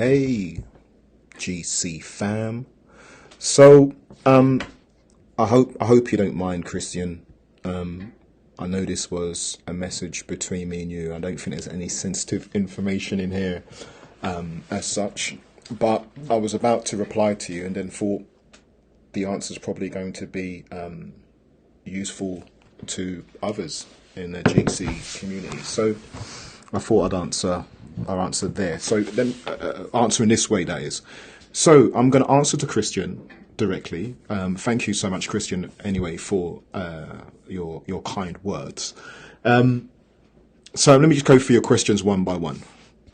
Hey, GC fam. So, I hope you don't mind, Christian. I know this was a message between me and you. I don't think there's any sensitive information in here, as such. But I was about to reply to you and then thought the answer's probably going to be useful to others in the GC community. So I thought I'll answer there. So then, answer in this way, that is. So I'm going to answer to Christian directly. Thank you so much, Christian, anyway, for your kind words. So let me just go through your questions one by one.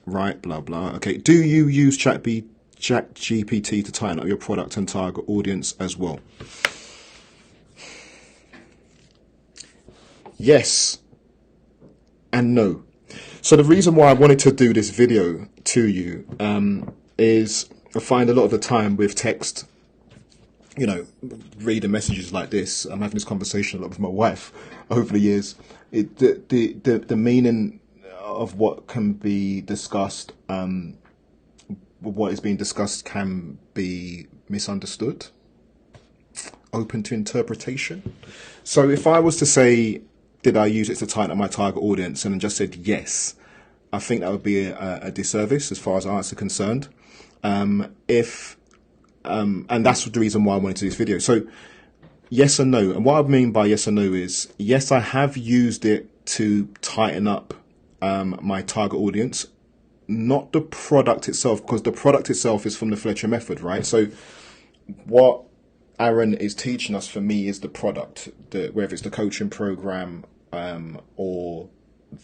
Right, blah, blah. Okay, do you use ChatGPT to tighten up your product and target audience as well? Yes and no. So the reason why I wanted to do this video to you is I find a lot of the time with text, reading messages like this, I'm having this conversation a lot with my wife over the years. The meaning of what can be discussed, what is being discussed can be misunderstood, open to interpretation. So if I was to say, did I use it to tighten up my target audience, and then just said yes, I think that would be a disservice as far as our answer concerned. And that's the reason why I wanted to do this video. So yes and no. And what I mean by yes and no is, yes, I have used it to tighten up my target audience, not the product itself, because the product itself is from the Fletcher method, right? So what Aaron is teaching us, for me, is the product, whether it's the coaching program or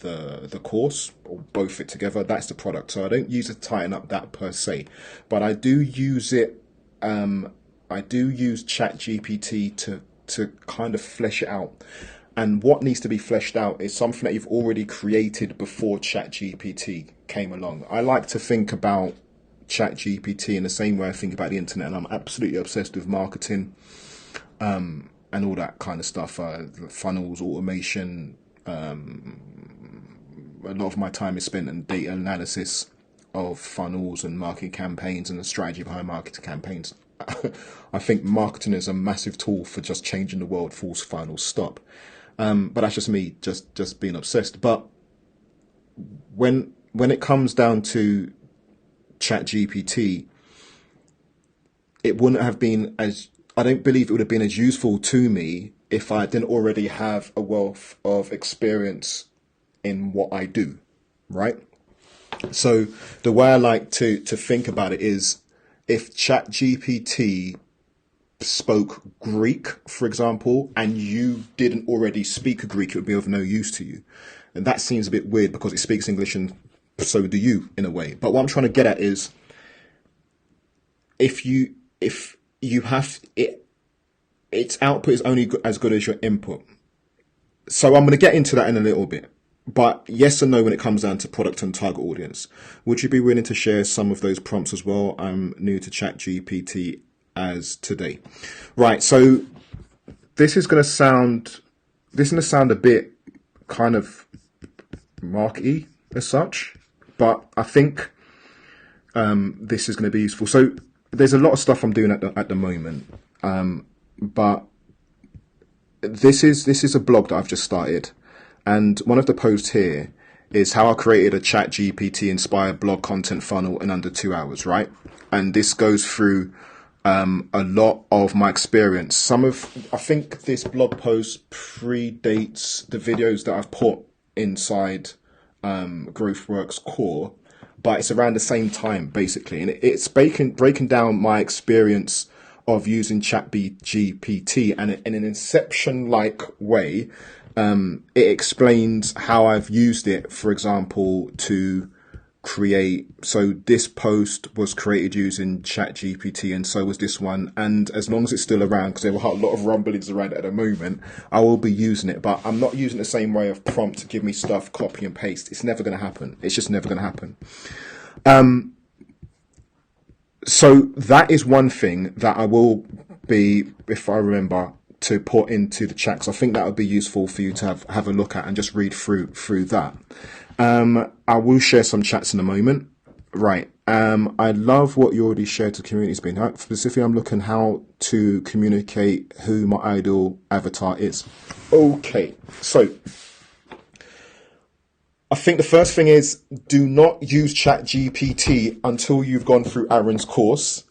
the course, or both fit together. That's the product. So I don't use it to tighten up that per se, but I do use it. I do use ChatGPT to kind of flesh it out. And what needs to be fleshed out is something that you've already created before ChatGPT came along. I like to think about ChatGPT in the same way I think about the internet, and I'm absolutely obsessed with marketing and all that kind of stuff, funnels, automation. A lot of my time is spent in data analysis of funnels and marketing campaigns and the strategy behind marketing campaigns. I think marketing is a massive tool for just changing the world, full final stop. But that's just me, just being obsessed. But when it comes down to ChatGPT, it wouldn't have been I don't believe it would have been as useful to me if I didn't already have a wealth of experience in what I do, right? So the way I like to think about it is, if ChatGPT spoke Greek, for example, and you didn't already speak Greek, it would be of no use to you. And that seems a bit weird because it speaks English and so do you, in a way. But what I'm trying to get at is, if you have it, its output is only as good as your input. So I'm going to get into that in a little bit. But yes and no when it comes down to product and target audience. Would you be willing to share some of those prompts as well? I'm new to ChatGPT as today. Right, so this is going to sound a bit kind of markety as such, but I think this is going to be useful. So there's a lot of stuff I'm doing at the moment, but this is a blog that I've just started. And one of the posts here is how I created a ChatGPT inspired blog content funnel in under 2 hours, right? And this goes through a lot of my experience. I think this blog post predates the videos that I've put inside GrowthWorks Core, but it's around the same time, basically. And it's breaking down my experience of using ChatGPT, and in an Inception-like way. It explains how I've used it, for example, to create. So this post was created using ChatGPT, and so was this one. And as long as it's still around, because there are a lot of rumblings around it at the moment, I will be using it. But I'm not using the same way of prompt to give me stuff, copy and paste. It's never going to happen. It's just never going to happen. So that is one thing that I will be, if I remember, to put into the chat. So I think that would be useful for you to have a look at and just read through that. I will share some chats in a moment. Right. I love what you already shared to the community. It's been specifically, I'm looking how to communicate who my ideal avatar is. Okay, so I think the first thing is do not use ChatGPT until you've gone through Aaron's course.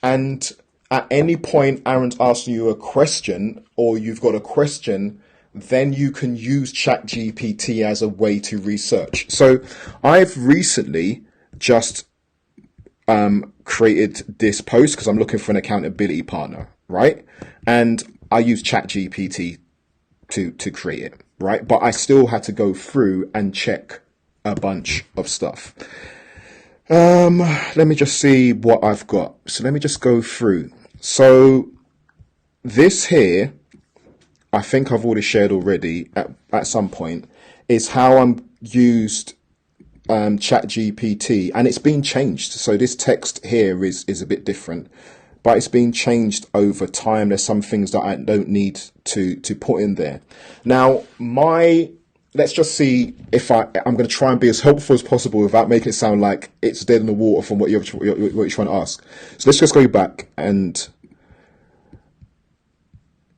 And at any point Aaron's asking you a question or you've got a question, then you can use ChatGPT as a way to research. So I've recently just created this post because I'm looking for an accountability partner, right? And I use ChatGPT to create it, right? But I still had to go through and check a bunch of stuff. Let me just see what I've got. So let me just go through. So this here, I think I've already shared already at some point, is how I'm used ChatGPT, and it's been changed. So this text here is a bit different, but it's been changed over time. There's some things that I don't need to put in there. Now, let's just see if I'm going to try and be as helpful as possible without making it sound like it's dead in the water from what you're trying to ask. So let's just go back and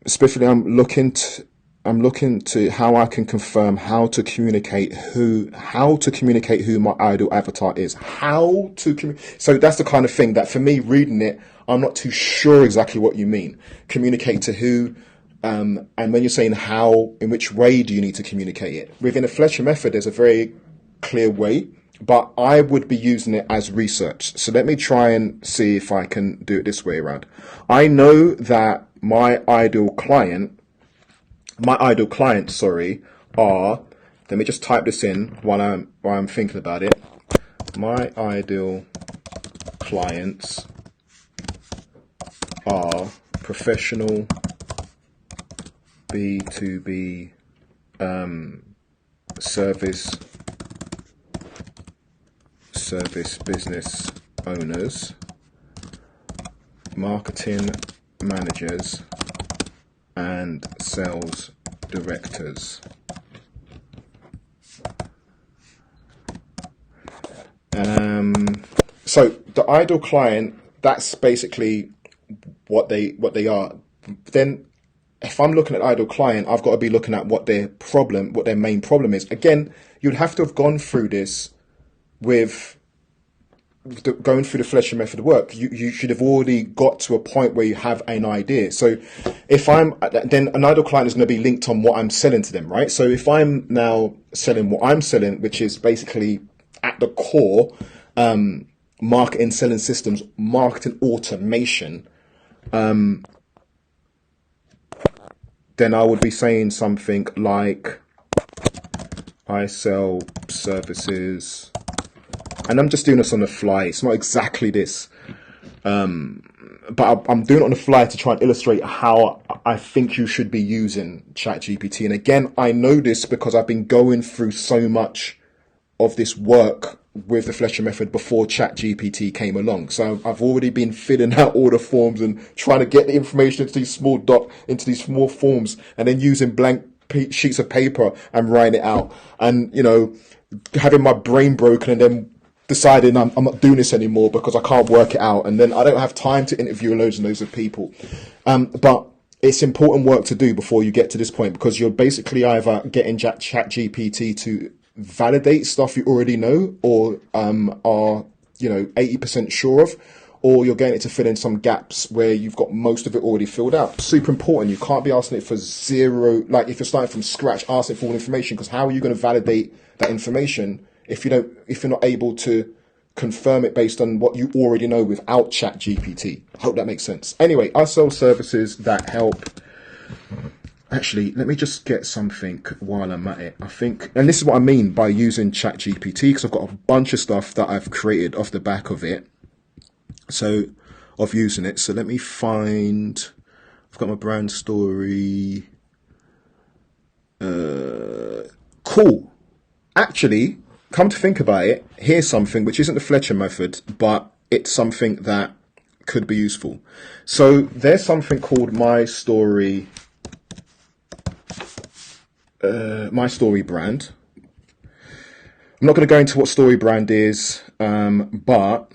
specifically, I'm looking to how I can confirm how to communicate who my ideal avatar is. So that's the kind of thing that for me reading it, I'm not too sure exactly what you mean. Communicate to who, and when you're saying how, in which way do you need to communicate it? Within a Fletcher method, there's a very clear way, but I would be using it as research. So let me try and see if I can do it this way around. I know that my ideal clients, are, let me just type this in while I'm thinking about it. My ideal clients are professional B2B service business owners, marketing managers, and sales directors. So the ideal client, that's basically what they are. Then if I'm looking at ideal client, I've got to be looking at what their main problem is. Again, you'd have to have gone through this with going through the Fletcher method work. You should have already got to a point where you have an idea. So then an ideal client is going to be linked on what I'm selling to them, right? So if I'm now selling what I'm selling, which is basically at the core, marketing, selling systems, marketing automation, then I would be saying something like, I sell services, and I'm just doing this on the fly. It's not exactly this, but I'm doing it on the fly to try and illustrate how I think you should be using ChatGPT. And again, I know this because I've been going through so much of this work with the Fletcher method before ChatGPT came along. So I've already been filling out all the forms and trying to get the information into these small forms, and then using blank sheets of paper and writing it out, and having my brain broken, and then deciding I'm not doing this anymore because I can't work it out, and then I don't have time to interview loads and loads of people. But it's important work to do before you get to this point, because you're basically either getting ChatGPT to validate stuff you already know or are 80% sure of, or you're getting it to fill in some gaps where you've got most of it already filled out. Super important. You can't be asking it for zero, like if you're starting from scratch, asking for all information, because how are you going to validate that information if you're not able to confirm it based on what you already know without ChatGPT? I hope that makes sense. Anyway, I sell services that help. Actually, let me just get something while I'm at it. I think, and this is what I mean by using ChatGPT, because I've got a bunch of stuff that I've created off the back of it. So, of using it. So let me find, I've got my brand story. Cool. Actually, come to think about it, here's something which isn't the Fletcher method, but it's something that could be useful. So there's something called My Story brand. I'm not going to go into what story brand is. But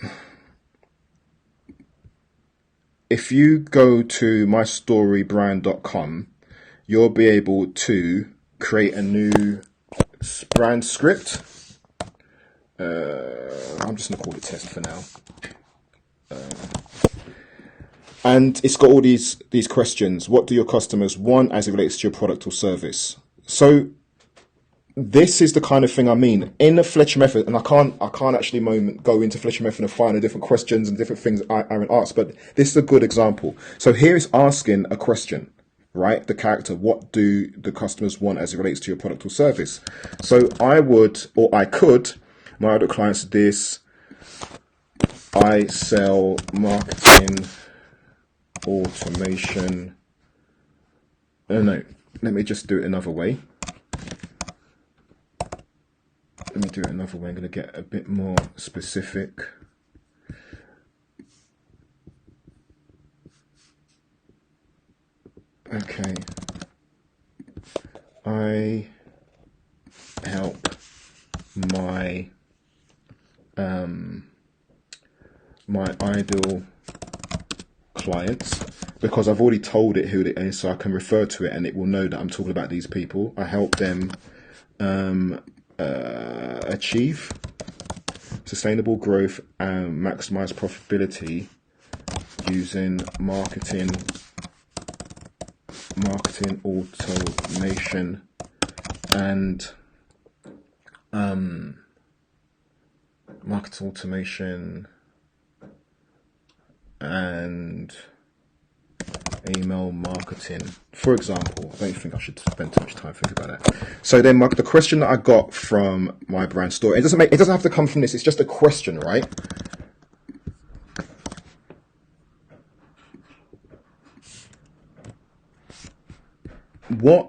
if you go to mystorybrand.com, you'll be able to create a new brand script. I'm just going to call it test for now. And it's got all these questions. What do your customers want as it relates to your product or service? So this is the kind of thing I mean in the Fletcher method, and I can't actually go into Fletcher method and find the different questions and different things Aaron asked, but this is a good example. So here is asking a question, right? The character, what do the customers want as it relates to your product or service? So I could, my other clients, this, I sell marketing automation. No, let me just do it another way. I'm going to get a bit more specific. Okay. I help my ideal clients, because I've already told it who it is, so I can refer to it and it will know that I'm talking about these people. I help them achieve sustainable growth and maximize profitability using marketing automation and email marketing, for example. I don't think I should spend too much time thinking about that. So then the question that I got from my brand story, it doesn't have to come from this, it's just a question, right?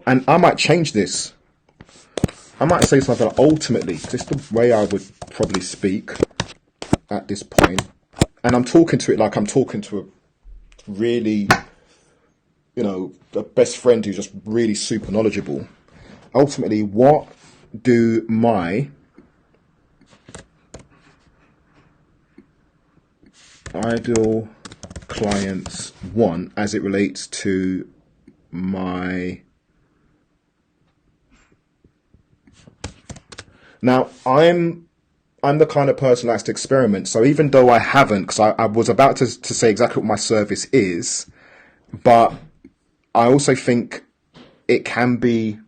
And I might change this. I might say something like, ultimately, just the way I would probably speak at this point, and I'm talking to it like I'm talking to a really, a best friend who's just really super knowledgeable. Ultimately, what do my ideal clients want as it relates to my... Now, I'm the kind of person that likes to experiment. So even though I haven't, because I was about to say exactly what my service is, but I also think it can be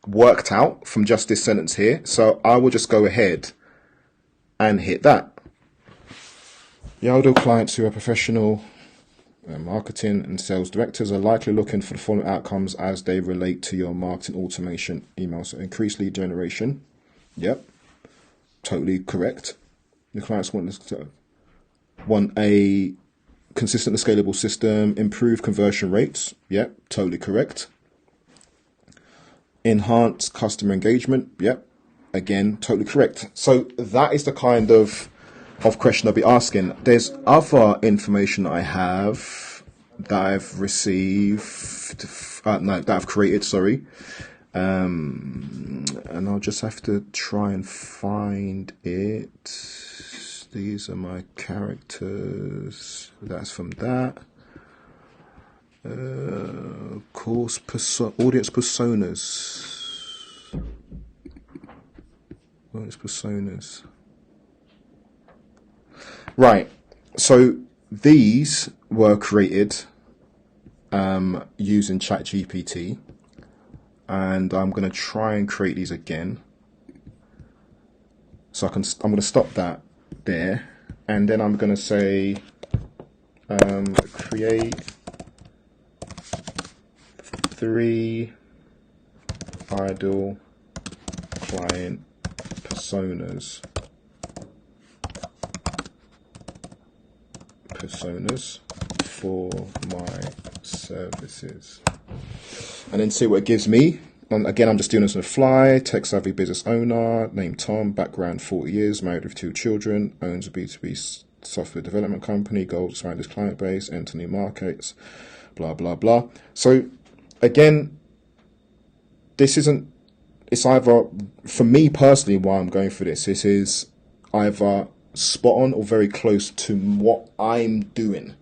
worked out from just this sentence here. So I will just go ahead and hit that. Your ideal clients who are professional marketing and sales directors are likely looking for the following outcomes as they relate to your marketing automation email. So increase lead generation. Yep. Totally correct. The clients want a consistent and scalable system, improve conversion rates. Yep, totally correct. Enhance customer engagement. Yep, again, totally correct. So that is the kind of question I'll be asking. There's other information I have that I've received, that I've created, sorry. And I'll just have to try and find it. These are my characters. That's from that. Course audience personas. Audience personas. Right. So these were created using ChatGPT. And I'm going to try and create these again. So I'm going to stop that there. And then I'm going to say, create 3 ideal client personas for my services. And then see what it gives me. And again, I'm just doing this on the fly. Tech-savvy business owner, named Tom, background 40 years, married with 2 children, owns a B2B software development company, goals to expand his client base, enter new markets, blah, blah, blah. So again, it's either, for me personally, why I'm going for this is either spot on or very close to what I'm doing.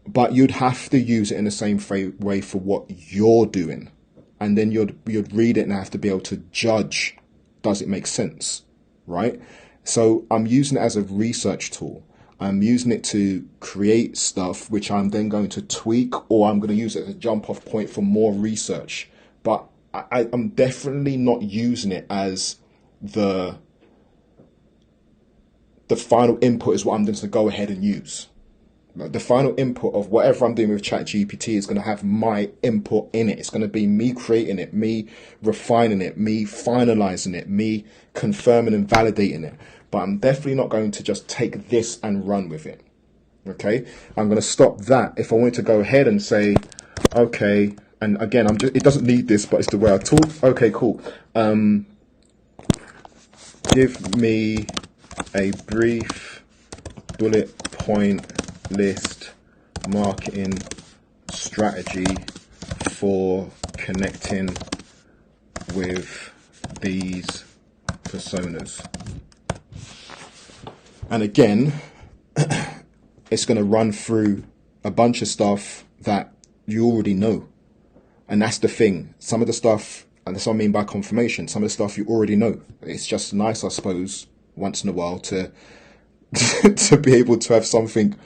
But you'd have to use it in the same way for what you're doing. And then you'd read it and have to be able to judge, does it make sense, right? So I'm using it as a research tool. I'm using it to create stuff, which I'm then going to tweak, or I'm going to use it as a jump off point for more research. But I'm definitely not using it as the final input is what I'm going to go ahead and use. The final input of whatever I'm doing with ChatGPT is going to have my input in it. It's going to be me creating it, me refining it, me finalizing it, me confirming and validating it. But I'm definitely not going to just take this and run with it. Okay? I'm going to stop that. If I wanted to go ahead and say, okay, and again, it doesn't need this, but it's the way I talk. Okay, cool. Give me a brief bullet point list marketing strategy for connecting with these personas. And again, it's going to run through a bunch of stuff that you already know. And that's the thing. Some of the stuff, and that's what I mean by confirmation, some of the stuff you already know. It's just nice, I suppose, once in a while to to be able to have something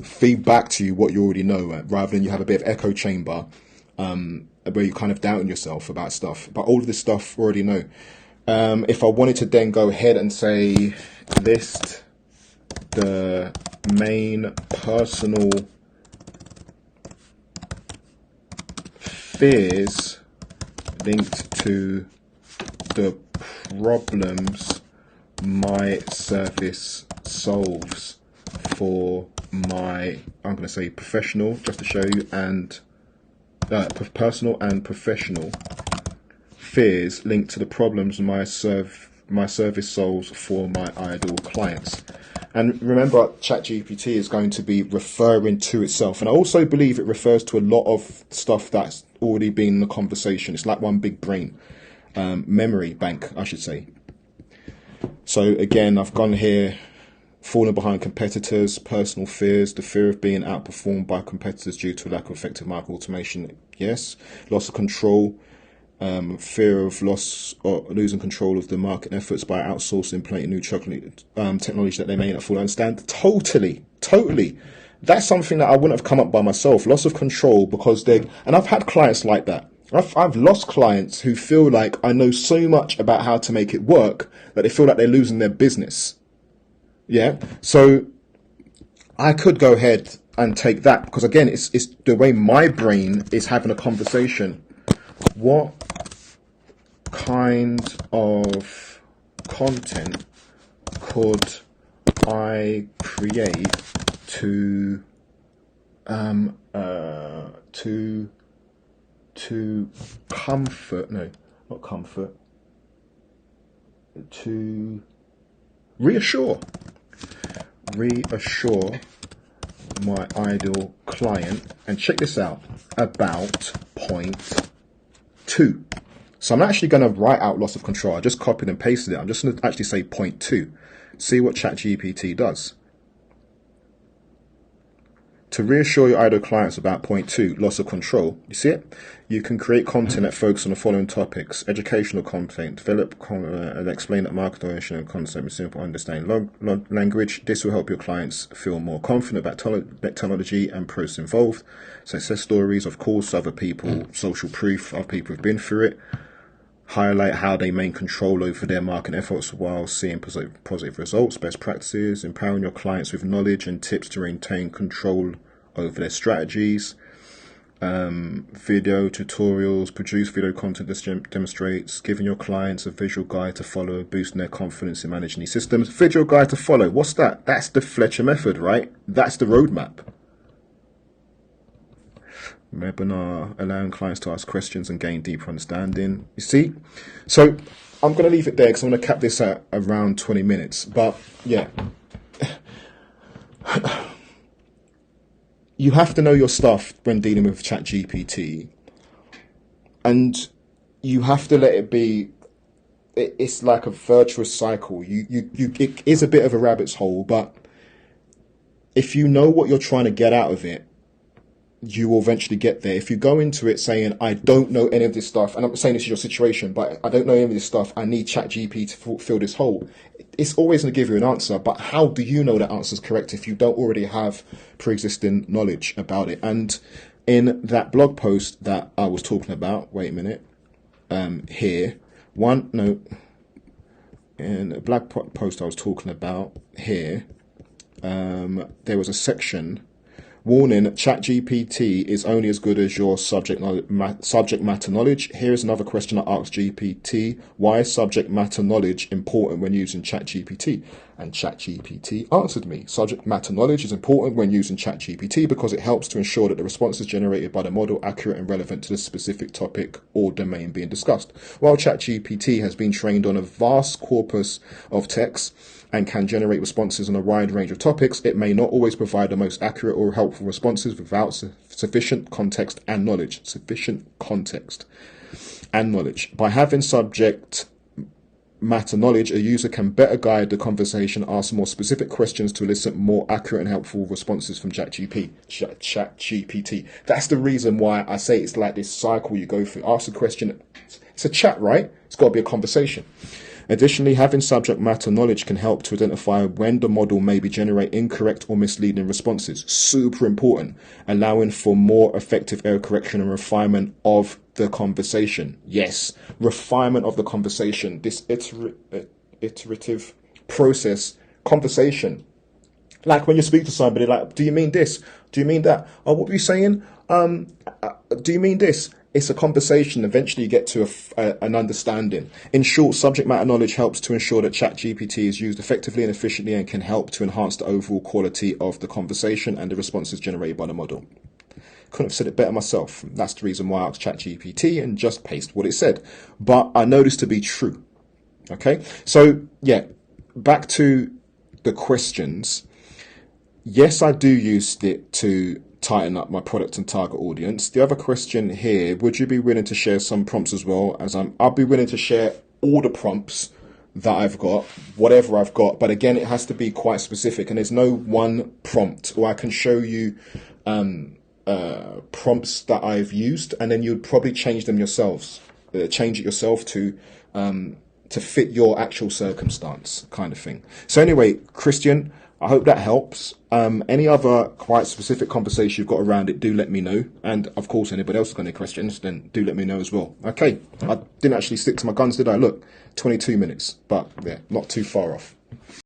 feed back to you what you already know, rather than you have a bit of echo chamber where you're kind of doubting yourself about stuff. But all of this stuff already know. If I wanted to then go ahead and say, list the main personal fears linked to the problems my service solves for my, I'm going to say professional, just to show you, and personal and professional fears linked to the problems my service solves for my ideal clients. And remember, ChatGPT is going to be referring to itself. And I also believe it refers to a lot of stuff that's already been in the conversation. It's like one big brain, memory bank, I should say. So again, I've gone here, falling behind competitors, personal fears, the fear of being outperformed by competitors due to lack of effective market automation. Yes. Loss of control, fear of loss or losing control of the market efforts by outsourcing, implementing new technology that they may not fully understand. Totally. That's something that I wouldn't have come up by myself. Loss of control, because and I've had clients like that. I've lost clients who feel like I know so much about how to make it work that they feel like they're losing their business. Yeah. So I could go ahead and take that, because again, it's the way my brain is having a conversation. What kind of content could I create to comfort, no, not comfort, to reassure my ideal client, and check this out, about point 2. So I'm actually going to write out loss of control. I just copied and pasted it. I'm just going to actually say point 2. See what ChatGPT does. To reassure your ideal clients about point 2, loss of control. You see it? You can create content that focuses on the following topics: educational content, develop and explain that market orientation and concept in simple understanding language. This will help your clients feel more confident about technology and process involved. Success stories, of course, other people, social proof of people who've been through it. Highlight how they maintain control over their market efforts while seeing positive results. Best practices, empowering your clients with knowledge and tips to maintain control over their strategies. Video tutorials, produce video content that demonstrates, giving your clients a visual guide to follow, boosting their confidence in managing these systems. Visual guide to follow, what's that? That's the Fletcher method, right? That's the roadmap. Webinar, allowing clients to ask questions and gain deeper understanding. You see? So I'm going to leave it there because I'm going to cap this at around 20 minutes. But yeah, you have to know your stuff when dealing with ChatGPT, and you have to let it be it's like a virtuous cycle. It is a bit of a rabbit's hole, but if you know what you're trying to get out of it, you will eventually get there. If you go into it saying, I don't know any of this stuff, and I'm not saying this is your situation, but I don't know any of this stuff, I need ChatGPT to fill this hole, it's always going to give you an answer. But how do you know that answer is correct if you don't already have pre-existing knowledge about it? And in that blog post that I was talking about, wait a minute, here, in a blog post I was talking about here, there was a section: warning, ChatGPT is only as good as your subject matter knowledge. Here is another question I asked GPT: why is subject matter knowledge important when using ChatGPT? And ChatGPT answered me: subject matter knowledge is important when using ChatGPT because it helps to ensure that the responses generated by the model are accurate and relevant to the specific topic or domain being discussed. While ChatGPT has been trained on a vast corpus of text and can generate responses on a wide range of topics, it may not always provide the most accurate or helpful responses without sufficient context and knowledge. By having subject matter knowledge, a user can better guide the conversation, ask more specific questions to elicit more accurate and helpful responses from ChatGPT. That's the reason why I say it's like this cycle you go through. Ask a question. It's a chat, right? It's got to be a conversation. Additionally, having subject matter knowledge can help to identify when the model may be generating incorrect or misleading responses. Super important. Allowing for more effective error correction and refinement of the conversation. Yes, refinement of the conversation. This iterative process, conversation. Like when you speak to somebody, like, do you mean this? Do you mean that? Oh, what were you saying? Do you mean this? It's a conversation. Eventually you get to an understanding. In short, subject matter knowledge helps to ensure that ChatGPT is used effectively and efficiently and can help to enhance the overall quality of the conversation and the responses generated by the model. Couldn't have said it better myself. That's the reason why I asked ChatGPT and just paste what it said. But I know this to be true. Okay? So, yeah, back to the questions. Yes, I do use it to tighten up my product and target audience. The other question here: would you be willing to share some prompts as well? I'll be willing to share all the prompts that I've got, whatever I've got. But again, it has to be quite specific, and there's no one prompt. Or I can show you prompts that I've used, and then you'd probably change them yourselves. Change it yourself to fit your actual circumstance, kind of thing. So anyway, Christian, I hope that helps. Any other quite specific conversation you've got around it, do let me know. And of course, anybody else has got any questions, then do let me know as well. Okay, I didn't actually stick to my guns, did I? Look, 22 minutes, but yeah, not too far off.